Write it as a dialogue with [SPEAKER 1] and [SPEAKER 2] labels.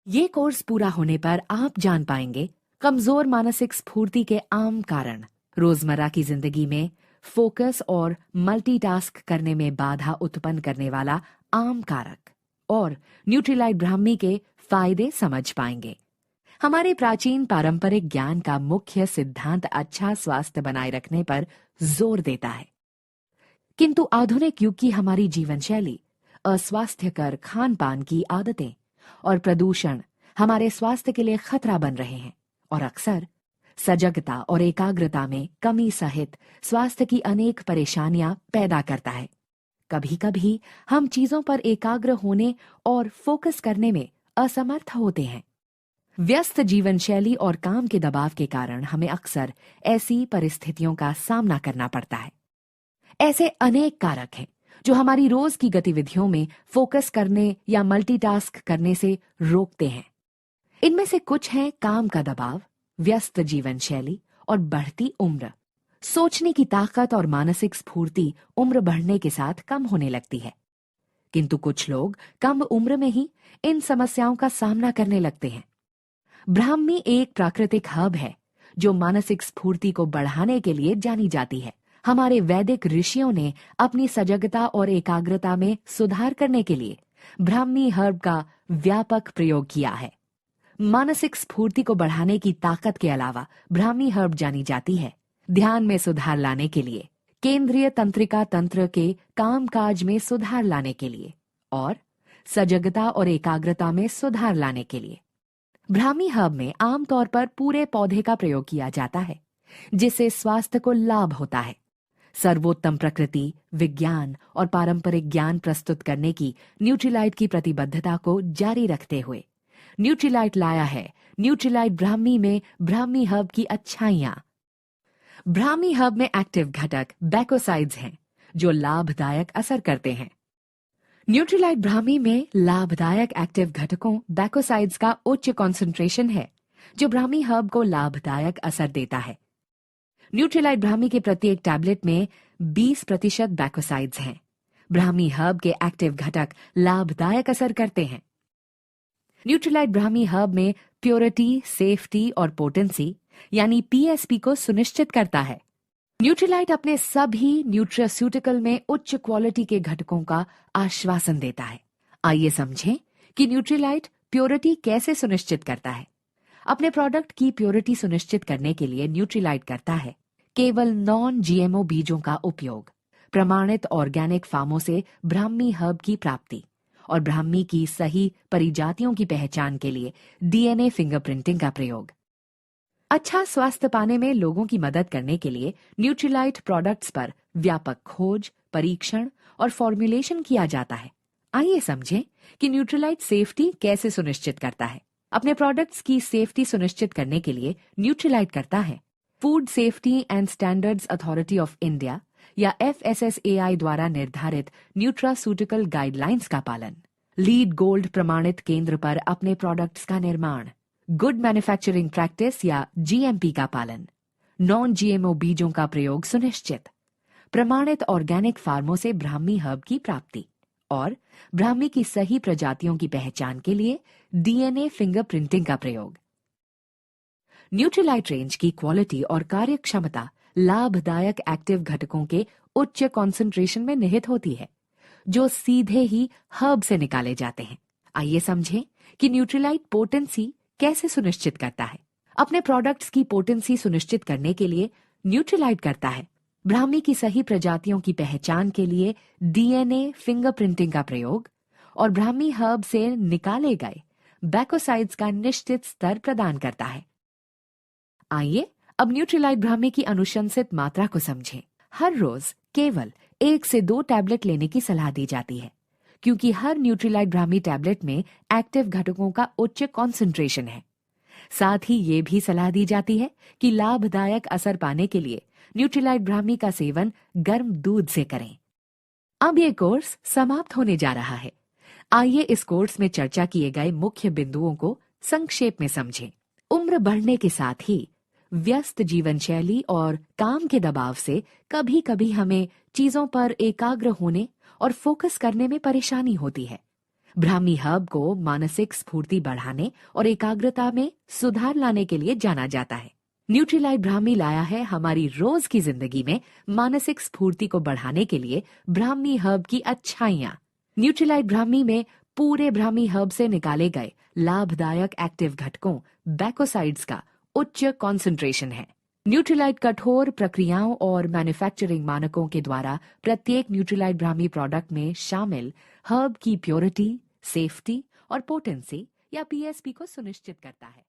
[SPEAKER 1] ये कोर्स पूरा होने पर आप जान पाएंगे कमजोर मानसिक स्फूर्ति के आम कारण, रोजमर्रा की जिंदगी में फोकस और मल्टीटास्क करने में बाधा उत्पन्न करने वाला आम कारक और न्यूट्रीलाइट ब्राह्मी के फायदे समझ पाएंगे। हमारे प्राचीन पारंपरिक ज्ञान का मुख्य सिद्धांत अच्छा स्वास्थ्य बनाए रखने पर जोर देता है, किंतु आधुनिक युग की हमारी जीवन शैली, अस्वास्थ्यकर खान पान की आदतें और प्रदूषण हमारे स्वास्थ्य के लिए खतरा बन रहे हैं और अक्सर सजगता और एकाग्रता में कमी सहित स्वास्थ्य की अनेक परेशानियां पैदा करता है। कभी कभी हम चीजों पर एकाग्र होने और फोकस करने में असमर्थ होते हैं। व्यस्त जीवन शैली और काम के दबाव के कारण हमें अक्सर ऐसी परिस्थितियों का सामना करना पड़ता है। ऐसे अनेक कारक हैं जो हमारी रोज की गतिविधियों में फोकस करने या मल्टीटास्क करने से रोकते हैं। इनमें से कुछ हैं काम का दबाव, व्यस्त जीवन शैली और बढ़ती उम्र। सोचने की ताकत और मानसिक स्फूर्ति उम्र बढ़ने के साथ कम होने लगती है, किंतु कुछ लोग कम उम्र में ही इन समस्याओं का सामना करने लगते हैं। ब्राह्मी एक प्राकृतिक हर्ब है जो मानसिक स्फूर्ति को बढ़ाने के लिए जानी जाती है। हमारे वैदिक ऋषियों ने अपनी सजगता और एकाग्रता में सुधार करने के लिए ब्राह्मी हर्ब का व्यापक प्रयोग किया है। मानसिक स्फूर्ति को बढ़ाने की ताकत के अलावा ब्राह्मी हर्ब जानी जाती है ध्यान में सुधार लाने के लिए, केंद्रीय तंत्रिका तंत्र के कामकाज में सुधार लाने के लिए और सजगता और एकाग्रता में सुधार लाने के लिए। ब्राह्मी हर्ब में आमतौर पर पूरे पौधे का प्रयोग किया जाता है, जिससे स्वास्थ्य को लाभ होता है। सर्वोत्तम प्रकृति, विज्ञान और पारंपरिक ज्ञान प्रस्तुत करने की न्यूट्रीलाइट की प्रतिबद्धता को जारी रखते हुए न्यूट्रीलाइट लाया है न्यूट्रीलाइट ब्राह्मी में ब्राह्मी हर्ब की अच्छाइयां। ब्राह्मी हर्ब में एक्टिव घटक बैकोसाइड्स हैं जो लाभदायक असर करते हैं। न्यूट्रीलाइट ब्राह्मी में लाभदायक एक्टिव घटकों बैकोसाइड्स का उच्च कॉन्सेंट्रेशन है जो ब्राह्मी हर्ब को लाभदायक असर देता है। न्यूट्रीलाइट ब्राह्मी के प्रत्येक टैबलेट में 20% बैकोसाइड्स हैं। ब्राह्मी हर्ब के एक्टिव घटक लाभदायक असर करते हैं। न्यूट्रीलाइट ब्राह्मी हर्ब में प्योरिटी, सेफ्टी और पोटेंसी यानी पीएसपी को सुनिश्चित करता है। न्यूट्रीलाइट अपने सभी न्यूट्रास्यूटिकल में उच्च क्वालिटी के घटकों का आश्वासन देता है। आइए समझें कि न्यूट्रीलाइट प्योरिटी कैसे सुनिश्चित करता है। अपने प्रोडक्ट की प्योरिटी सुनिश्चित करने के लिए न्यूट्रीलाइट करता है केवल नॉन जीएमओ बीजों का उपयोग, प्रमाणित ऑर्गेनिक फार्मों से ब्राह्मी हर्ब की प्राप्ति और ब्राह्मी की सही परिजातियों की पहचान के लिए डीएनए फिंगरप्रिंटिंग का प्रयोग। अच्छा स्वास्थ्य पाने में लोगों की मदद करने के लिए न्यूट्रीलाइट प्रोडक्ट्स पर व्यापक खोज, परीक्षण और फॉर्मुलेशन किया जाता है। आइए समझें कि न्यूट्रीलाइट सेफ्टी कैसे सुनिश्चित करता है। अपने प्रोडक्ट्स की सेफ्टी सुनिश्चित करने के लिए न्यूट्रीलाइट करता है food safety and standards authority of India या FSSAI द्वारा निर्धारित न्यूट्रास्यूटिकल गाइडलाइंस का पालन, लीड गोल्ड प्रमाणित केंद्र पर अपने प्रोडक्ट्स का निर्माण, गुड मैन्युफैक्चरिंग प्रैक्टिस या GMP का पालन, नॉन GMO बीजों का प्रयोग सुनिश्चित, प्रमाणित ऑर्गेनिक फार्मों से ब्राह्मी हर्ब की प्राप्ति और ब्राह्मी की सही प्रजातियों की पहचान के लिए डीएनए फिंगरप्रिंटिंग का प्रयोग। न्यूट्रीलाइट रेंज की क्वालिटी और कार्य क्षमता लाभदायक एक्टिव घटकों के उच्च कॉन्सेंट्रेशन में निहित होती है, जो सीधे ही हर्ब से निकाले जाते हैं। आइए समझें कि न्यूट्रीलाइट पोटेंसी कैसे सुनिश्चित करता है। अपने प्रोडक्ट्स की पोटेंसी सुनिश्चित करने के लिए न्यूट्रीलाइट करता है ब्राह्मी की सही प्रजातियों की पहचान के लिए डीएनए फिंगरप्रिंटिंग का प्रयोग और ब्राह्मी हर्ब से निकाले गए बैकोसाइड्स का निश्चित स्तर प्रदान करता है। आइए अब न्यूट्रीलाइट ब्राह्मी की अनुशंसित मात्रा को समझें। हर रोज केवल 1 से 2 टैबलेट लेने की सलाह दी जाती है, क्योंकि हर न्यूट्रीलाइट ब्राह्मी टैबलेट में एक्टिव घटकों का उच्च कॉन्सेंट्रेशन है। साथ ही ये भी सलाह दी जाती है कि लाभदायक असर पाने के लिए न्यूट्रीलाइट ब्राह्मी का सेवन गर्म दूध से करें। अब ये कोर्स समाप्त होने जा रहा है। आइए इस कोर्स में चर्चा किए गए मुख्य बिंदुओं को संक्षेप में समझें। उम्र बढ़ने के साथ ही व्यस्त जीवन शैली और काम के दबाव से कभी कभी हमें चीजों पर एकाग्र होने और फोकस करने में परेशानी होती है। ब्राह्मी हर्ब को मानसिक स्फूर्ति बढ़ाने और एकाग्रता में सुधार लाने के लिए जाना जाता है। न्यूट्रीलाइट ब्राह्मी लाया है हमारी रोज की जिंदगी में मानसिक स्फूर्ति को बढ़ाने के लिए ब्राह्मी हर्ब की अच्छाइयाँ। न्यूट्रीलाइट ब्राह्मी में पूरे ब्राह्मी हर्ब से निकाले गए लाभदायक एक्टिव घटकों बैकोसाइड्स का उच्च कॉन्सेंट्रेशन है। न्यूट्रीलाइट कठोर प्रक्रियाओं और मैन्युफैक्चरिंग मानकों के द्वारा प्रत्येक न्यूट्रीलाइट ब्राह्मी प्रोडक्ट में शामिल हर्ब की प्योरिटी, सेफ्टी और पोटेंसी या पीएसपी को सुनिश्चित करता है।